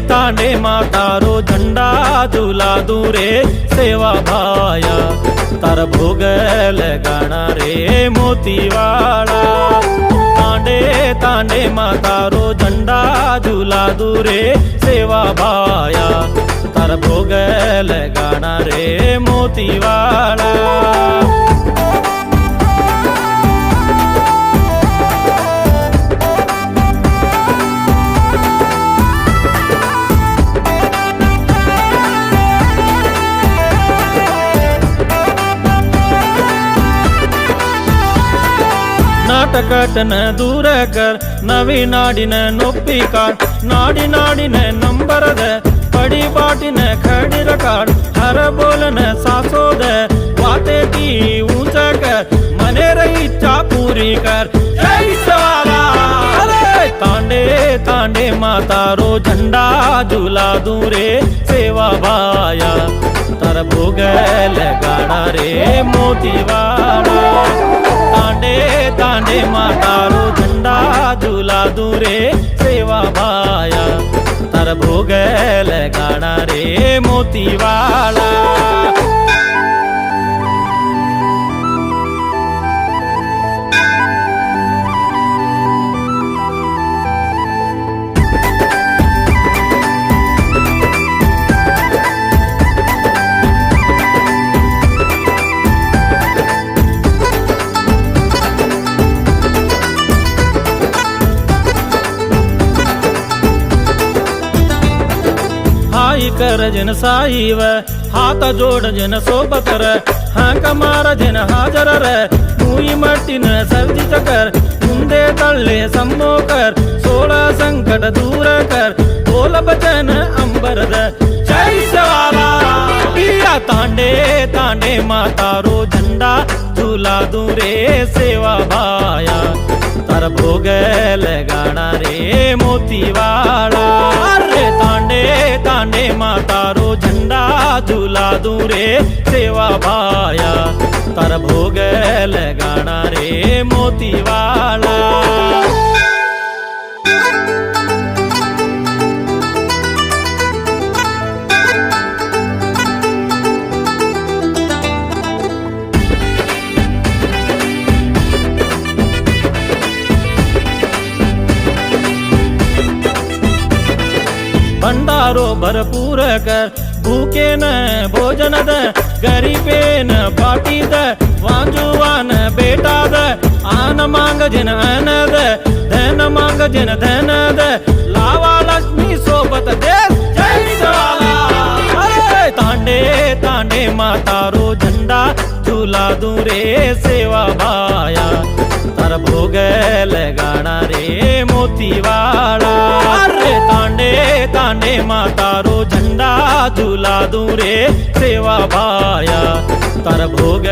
तांडे मातारो झंडा झूला दूरे सेवा भाया तार भोग लगाना रे मोतीवाड़ा। तांडे तांडे मातारो झंडा झूला दूरे सेवा भाया तार भोग लगाना रे मोतीवाड़ा। ನಾಟಕಟನ ದೂರ ಕರ್ ನವಿ ನಾಡಿನ ನೊಪ್ಪಿ ಕಾಡ್ ನಾಡಿ ನಾಡಿನ ನಂಬರದ पड़ी बाटिन खड़ीर काड़ हर बोलन सासोद वाते की ऊंचा कर मने रही इच्छा पूरी कर जय सवाला। तांडे तांडे मातारो झंडा झूला दूरे सेवा भाया तर भोग लगाना रे मोतीवाड़ा। तांडे तांडे मातारो झंडा झूला दूरे सेवा भाया तर भोग लगाना रे मोतीवाड़ा। कर जन साईव हाथ जोड़ जन सोबतर हाँ कमार जन हाजर रे मुई मट्टिन सर्दी चकर मुंदे तल्ले सम्मोकर सोलह संकट दूर कर बोल बचन अंबरद जय सवाला। तांडे तांडे मातारो झंडा झूला दूरे सेवा भाया तर भोग लगाना रे मोतीवाड़ा। तांडे तांडे मातारो झंडा झूला दूरे सेवा भाया तर भोग लगाना रे मोतीवाड़ा। भंडारो भरपूर कर भूखे न भोजन द गरीबे न बाटी द वांजुवान बेटा द आन मांग जन अन द धन मांग जन धन द लावा लक्ष्मी सोबत दे जय सवाला। तांडे तांडे मातारो झंडा झूला दूरे सेवा भाया तर भोग लगाना रे मोतीवाड़ा। तांडे तांडे मातारो झंडा झूला दूरे सेवा भाया तर भोग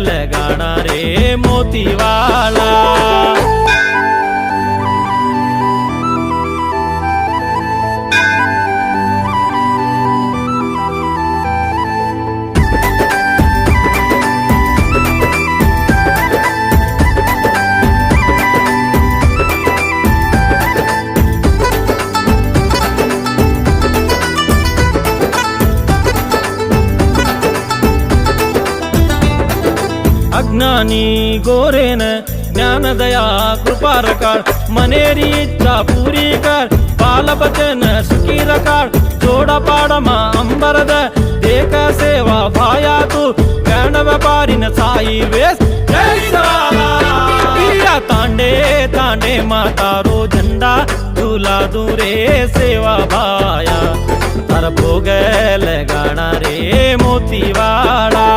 लगाना रे मोतीवाड़ा। अज्ञानी गोरेन ज्ञान दया कृपा रकाळ मनेरी इच्छा पूरी कर बाल बचन सुखी रकाळ जोड़ा पाड़मा अंबरद देख सेवा भाया तू गण व्यापारी न साई वेश जय सवाला। तांडे तांडे मातारो झंडा झूला दूरे सेवा भाया तर भोग लगाना रे मोतीवाड़ा।